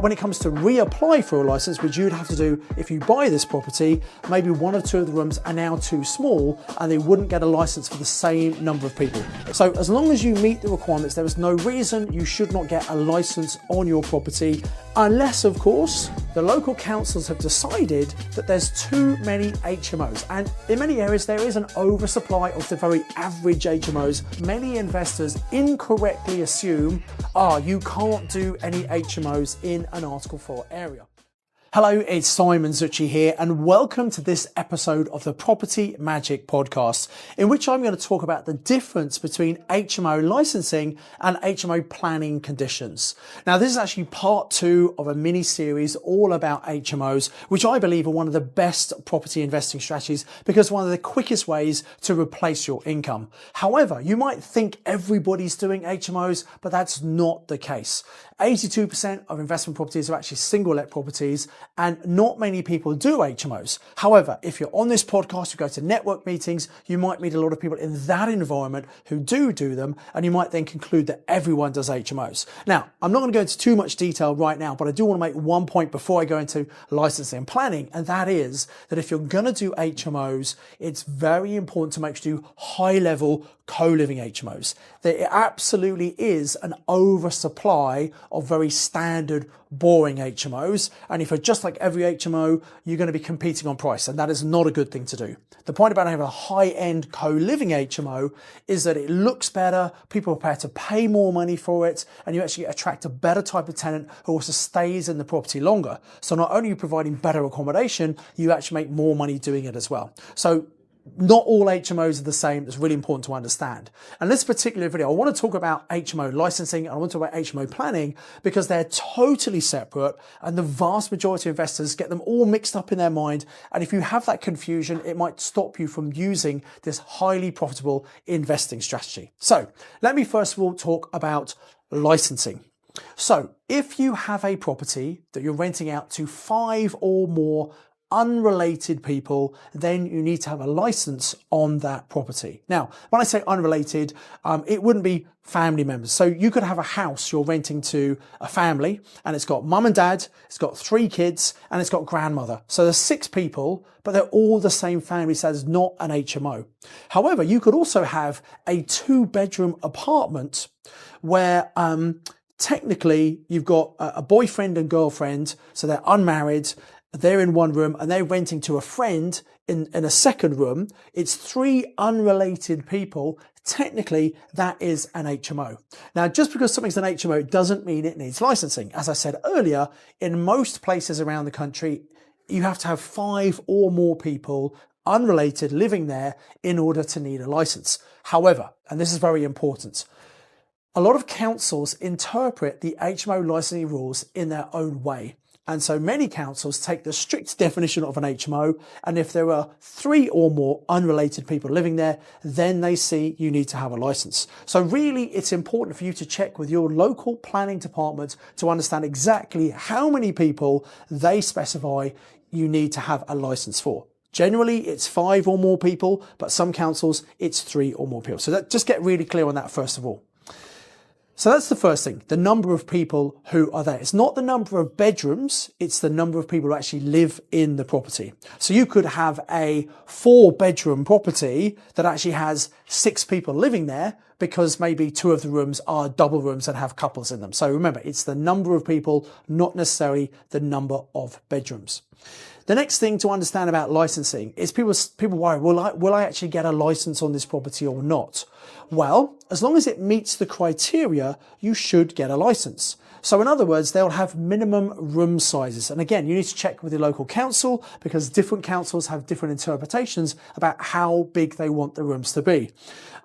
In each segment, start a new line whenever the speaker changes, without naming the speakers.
But when it comes to reapply for a license, which you'd have to do if you buy this property, maybe one or two of the rooms are now too small and they wouldn't get a license for the same number of people. So as long as you meet the requirements, there is no reason you should not get a license on your property, unless of course the local councils have decided that there's too many HMOs. And in many areas there is an oversupply of the very average HMOs. Many investors incorrectly assume, you can't do any HMOs in an Article 4 area. Hello, it's Simon Zutshi here, and welcome to this episode of the Property Magic podcast, in which I'm going to talk about the difference between HMO licensing and HMO planning conditions. Now, this is actually part 2 of a mini series all about HMOs, which I believe are one of the best property investing strategies because one of the quickest ways to replace your income. However, you might think everybody's doing HMOs, but that's not the case. 82% of investment properties are actually single-let properties, and not many people do HMOs. However, if you're on this podcast, you go to network meetings, you might meet a lot of people in that environment who do them, and you might then conclude that everyone does HMOs. Now, I'm not going to go into too much detail right now, but I do want to make one point before I go into licensing and planning, and that is that if you're going to do HMOs, it's very important to make sure you do high-level co-living HMOs. There absolutely is an oversupply of very standard, boring HMOs, and if you're just like every HMO, you're going to be competing on price, and that is not a good thing to do. The point about having a high-end co-living HMO is that it looks better, people are prepared to pay more money for it, and you actually attract a better type of tenant who also stays in the property longer. So not only are you providing better accommodation, you actually make more money doing it as well. So not all HMOs are the same. It's really important to understand. And this particular video, I want to talk about HMO licensing and I want to talk about HMO planning because they're totally separate, and the vast majority of investors get them all mixed up in their mind. And if you have that confusion, it might stop you from using this highly profitable investing strategy. So let me first of all talk about licensing. So if you have a property that you're renting out to 5 or more unrelated people, then you need to have a license on that property. Now, when I say unrelated, it wouldn't be family members. So you could have a house you're renting to a family and it's got mum and dad, it's got 3 kids, and it's got grandmother. So there's 6 people, but they're all the same family, so it's not an HMO. However, you could also have a 2-bedroom apartment where technically you've got a boyfriend and girlfriend, so they're unmarried, they're in one room and they're renting to a friend in a second room. It's 3 unrelated people. Technically, that is an HMO. Now, just because something's an HMO doesn't mean it needs licensing. As I said earlier, in most places around the country, you have to have 5 or more people unrelated living there in order to need a license. However, and this is very important, a lot of councils interpret the HMO licensing rules in their own way. And so many councils take the strict definition of an HMO, and if there are 3 or more unrelated people living there, then they see you need to have a license. So really, it's important for you to check with your local planning department to understand exactly how many people they specify you need to have a license for. Generally, it's 5 or more people, but some councils, it's 3 or more people. So just get really clear on that first of all. So that's the first thing, the number of people who are there. It's not the number of bedrooms, it's the number of people who actually live in the property. So you could have a 4-bedroom property that actually has 6 people living there because maybe 2 of the rooms are double rooms and have couples in them. So remember, it's the number of people, not necessarily the number of bedrooms. The next thing to understand about licensing is people worry, will I actually get a license on this property or not? Well, as long as it meets the criteria, you should get a license. So in other words, they'll have minimum room sizes. And again, you need to check with your local council because different councils have different interpretations about how big they want the rooms to be.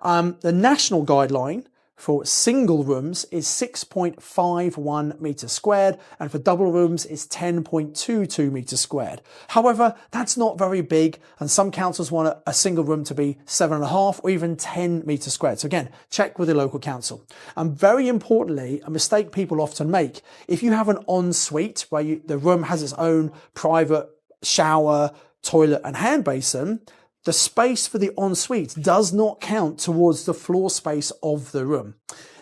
The national guideline for single rooms is 6.51 meters squared, and for double rooms is 10.22 meters squared. However, that's not very big, and some councils want a single room to be 7.5 or even 10 meters squared. So again, check with your local council. And very importantly, a mistake people often make, if you have an ensuite where the room has its own private shower, toilet and hand basin, the space for the ensuite does not count towards the floor space of the room.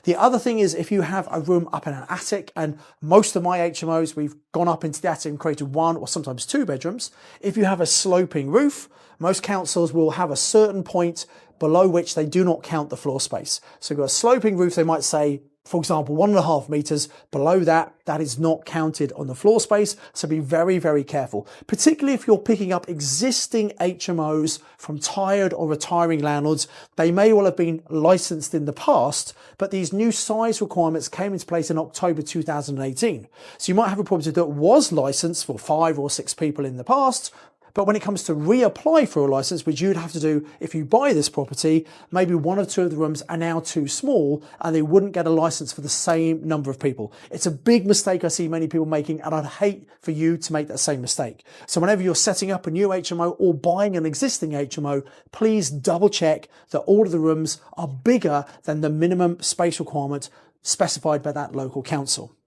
The other thing is if you have a room up in an attic, and most of my HMOs, we've gone up into the attic and created 1 or sometimes 2 bedrooms. If you have a sloping roof, most councils will have a certain point below which they do not count the floor space. So if you've got a sloping roof, they might say, for example, 1.5 meters below that, that is not counted on the floor space. So be very, very careful, particularly if you're picking up existing HMOs from tired or retiring landlords. They may well have been licensed in the past, but these new size requirements came into place in October 2018. So you might have a property that was licensed for 5 or 6 people in the past, but when it comes to reapply for a license, which you'd have to do if you buy this property, maybe 1 or 2 of the rooms are now too small and they wouldn't get a license for the same number of people. It's a big mistake I see many people making, and I'd hate for you to make that same mistake. So whenever you're setting up a new HMO or buying an existing HMO, please double check that all of the rooms are bigger than the minimum space requirement specified by that local council.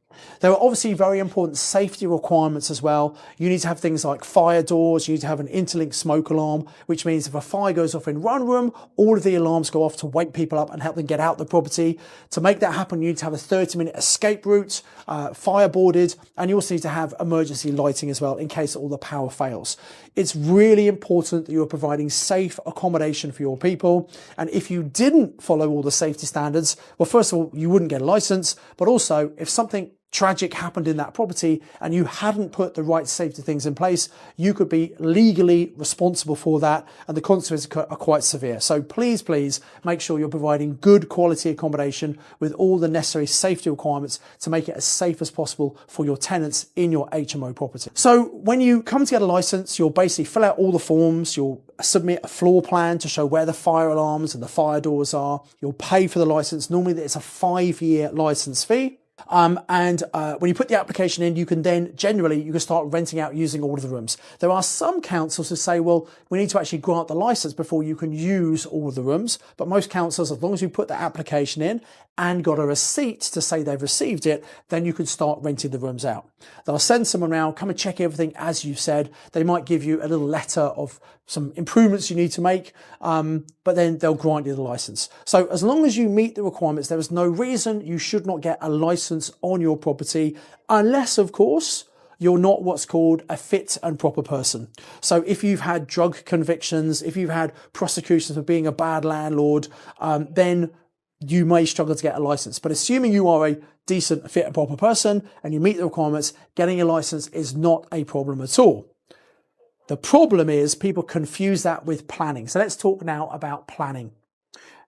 There are obviously very important safety requirements as well. You need to have things like fire doors, you need to have an interlinked smoke alarm, which means if a fire goes off in one room, all of the alarms go off to wake people up and help them get out the property. To make that happen, you need to have a 30-minute escape route, fireboarded, and you also need to have emergency lighting as well in case all the power fails. It's really important that you are providing safe accommodation for your people. And if you didn't follow all the safety standards, well, first of all, you wouldn't get a license, but also if something tragic happened in that property and you hadn't put the right safety things in place, you could be legally responsible for that, and the consequences are quite severe. So please, please make sure you're providing good quality accommodation with all the necessary safety requirements to make it as safe as possible for your tenants in your HMO property. So when you come to get a license, you'll basically fill out all the forms, you'll submit a floor plan to show where the fire alarms and the fire doors are, you'll pay for the license. Normally it's a 5-year license fee. When you put the application in, you can then generally, you can start renting out using all of the rooms. There are some councils who say, well, we need to actually grant the license before you can use all of the rooms. But most councils, as long as you put the application in and got a receipt to say they've received it, then you can start renting the rooms out. They'll send someone around, come and check everything as you said. They might give you a little letter of some improvements you need to make, but then they'll grant you the license. So as long as you meet the requirements, there is no reason you should not get a license on your property, unless, of course, you're not what's called a fit and proper person. So if you've had drug convictions, if you've had prosecutions for being a bad landlord, then you may struggle to get a license. But assuming you are a decent, fit and proper person and you meet the requirements, getting a license is not a problem at all. The problem is people confuse that with planning. So let's talk now about planning.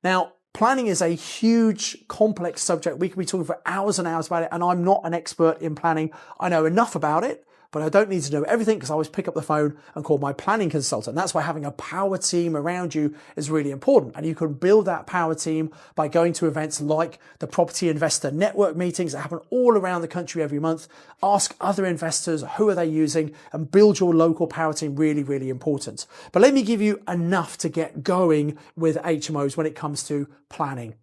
Now, planning is a huge, complex subject. We can be talking for hours and hours about it, and I'm not an expert in planning. I know enough about it, but I don't need to know everything because I always pick up the phone and call my planning consultant. That's why having a power team around you is really important. And you can build that power team by going to events like the Property Investor Network meetings that happen all around the country every month. Ask other investors, who are they using, and build your local power team. Really, really important. But let me give you enough to get going with HMOs when it comes to planning.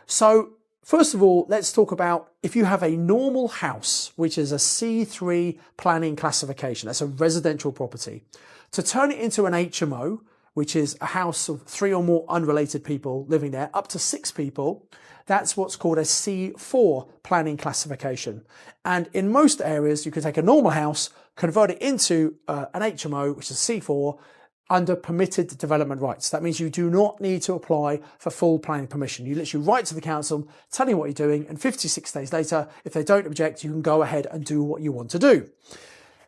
So first of all, let's talk about if you have a normal house, which is a C3 planning classification, that's a residential property, to turn it into an HMO, which is a house of 3 or more unrelated people living there, up to 6 people, that's what's called a C4 planning classification. And in most areas, you can take a normal house, convert it into an HMO, which is C4, under permitted development rights. That means you do not need to apply for full planning permission. You literally write to the council, tell you what you're doing, and 56 days later, if they don't object, you can go ahead and do what you want to do.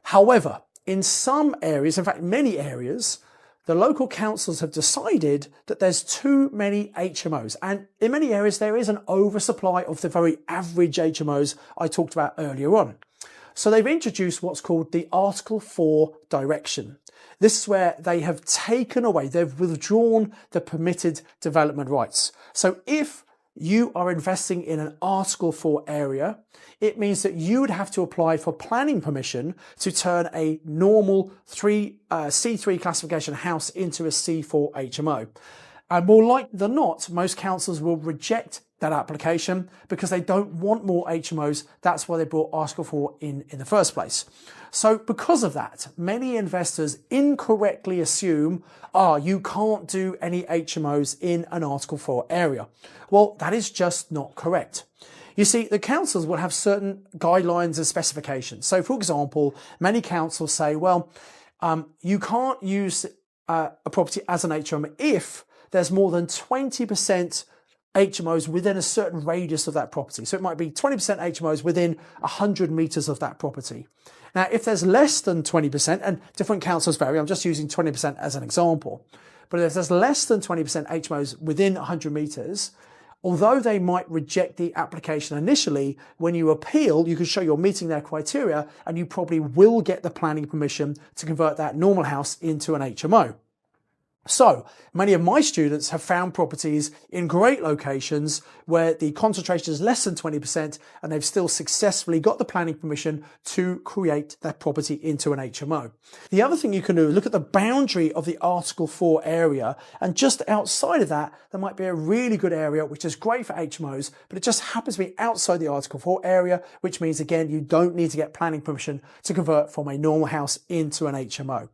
However, in some areas, in fact, many areas, the local councils have decided that there's too many HMOs. And in many areas, there is an oversupply of the very average HMOs I talked about earlier on. So they've introduced what's called the Article 4 direction. This is where they have taken away, they've withdrawn the permitted development rights. So if you are investing in an Article 4 area, it means that you would have to apply for planning permission to turn a normal C3 classification house into a C4 HMO. And more likely than not, most councils will reject that application because they don't want more HMOs. That's why they brought Article 4 in the first place. So because of that, many investors incorrectly assume, you can't do any HMOs in an Article 4 area. Well, that is just not correct. You see, the councils will have certain guidelines and specifications. So for example, many councils say, well, you can't use a property as an HMO if there's more than 20% HMOs within a certain radius of that property. So it might be 20% HMOs within 100 meters of that property. Now, if there's less than 20%, and different councils vary, I'm just using 20% as an example, but if there's less than 20% HMOs within 100 meters, although they might reject the application initially, when you appeal, you can show you're meeting their criteria and you probably will get the planning permission to convert that normal house into an HMO. So many of my students have found properties in great locations where the concentration is less than 20% and they've still successfully got the planning permission to create that property into an HMO. The other thing you can do is look at the boundary of the Article 4 area, and just outside of that, there might be a really good area which is great for HMOs, but it just happens to be outside the Article 4 area, which means, again, you don't need to get planning permission to convert from a normal house into an HMO.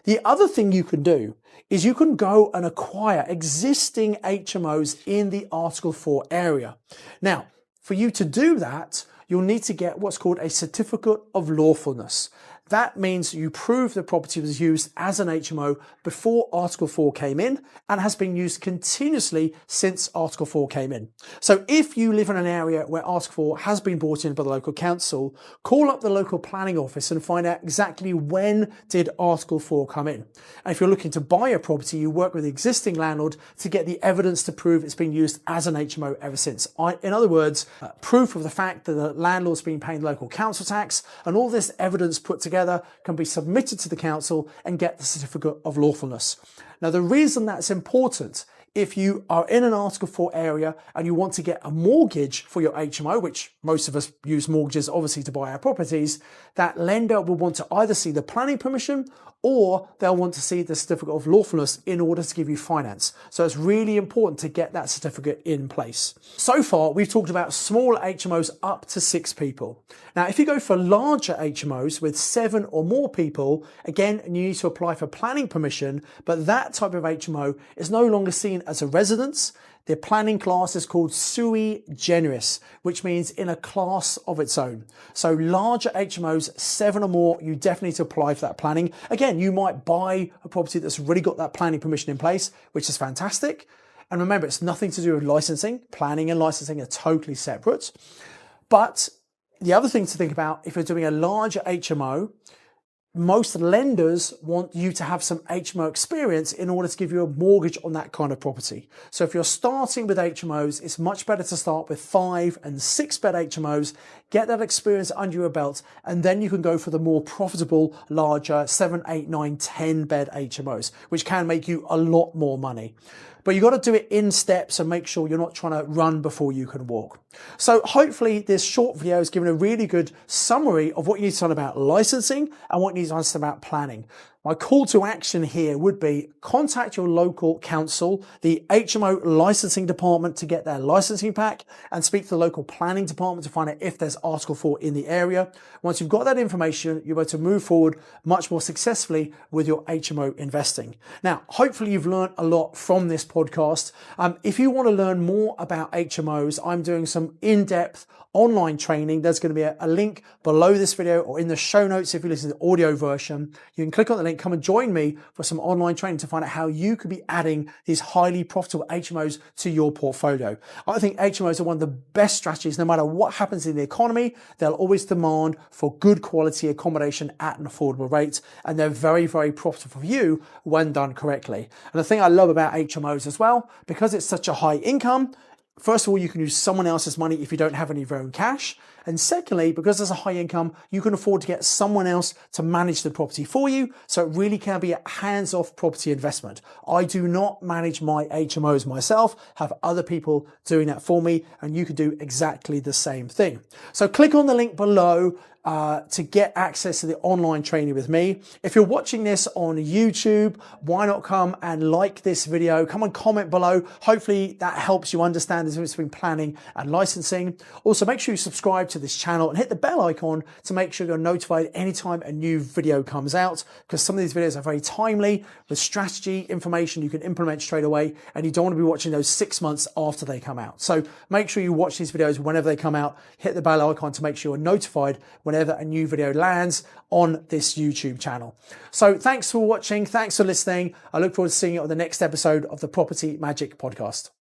The other thing you can do is you can go and acquire existing HMOs in the Article 4 area. Now, for you to do that, you'll need to get what's called a certificate of lawfulness. That means you prove the property was used as an HMO before Article 4 came in and has been used continuously since Article 4 came in. So if you live in an area where Article 4 has been brought in by the local council, call up the local planning office and find out exactly when did Article 4 come in. And if you're looking to buy a property, you work with the existing landlord to get the evidence to prove it's been used as an HMO ever since. In other words, proof of the fact that the landlord's been paying local council tax, and all this evidence put together can be submitted to the council and get the certificate of lawfulness. Now, the reason that's important, if you are in an Article 4 area and you want to get a mortgage for your HMO, which most of us use mortgages obviously to buy our properties, that lender will want to either see the planning permission or they'll want to see the certificate of lawfulness in order to give you finance. So it's really important to get that certificate in place. So far, we've talked about small HMOs up to 6 people. Now, if you go for larger HMOs with 7 or more people, again, you need to apply for planning permission, but that type of HMO is no longer seen as a residence. The planning class is called sui generis, which means in a class of its own. So larger HMOs, 7 or more, you definitely need to apply for that planning. Again, you might buy a property that's already got that planning permission in place, which is fantastic. And remember, it's nothing to do with licensing. Planning and licensing are totally separate. But the other thing to think about, if you're doing a larger HMO, most lenders want you to have some HMO experience in order to give you a mortgage on that kind of property. So if you're starting with HMOs, it's much better to start with 5 and 6 bed HMOs, get that experience under your belt, and then you can go for the more profitable, larger 7, 8, 9, 10 bed HMOs, which can make you a lot more money. But you've got to do it in steps and make sure you're not trying to run before you can walk. So hopefully this short video has given a really good summary of what you need to understand about licensing and what you need to understand about planning. My call to action here would be contact your local council, the HMO licensing department to get their licensing pack, and speak to the local planning department to find out if there's Article 4 in the area. Once you've got that information, you're able to move forward much more successfully with your HMO investing. Now, hopefully you've learned a lot from this podcast. If you want to learn more about HMOs, I'm doing some in-depth online training. There's going to be a link below this video or in the show notes if you listen to the audio version. You can click on the link, come and join me for some online training to find out how you could be adding these highly profitable HMOs to your portfolio. I think HMOs are one of the best strategies. No matter what happens in the economy, they'll always demand for good quality accommodation at an affordable rate, and they're very, very profitable for you when done correctly. And the thing I love about HMOs as well, because it's such a high income, first of all, you can use someone else's money if you don't have any of your own cash. And secondly, because there's a high income, you can afford to get someone else to manage the property for you. So it really can be a hands-off property investment. I do not manage my HMOs myself, have other people doing that for me, and you can do exactly the same thing. So click on the link below. to get access to the online training with me. If you're watching this on YouTube, why not come and like this video? Come and comment below. Hopefully that helps you understand the difference between planning and licensing. Also, make sure you subscribe to this channel and hit the bell icon to make sure you're notified anytime a new video comes out, because some of these videos are very timely with strategy, information you can implement straight away, and you don't want to be watching those 6 months after they come out. So make sure you watch these videos whenever they come out. Hit the bell icon to make sure you're notified whenever a new video lands on this YouTube channel. So thanks for watching. Thanks for listening. I look forward to seeing you on the next episode of the Property Magic Podcast.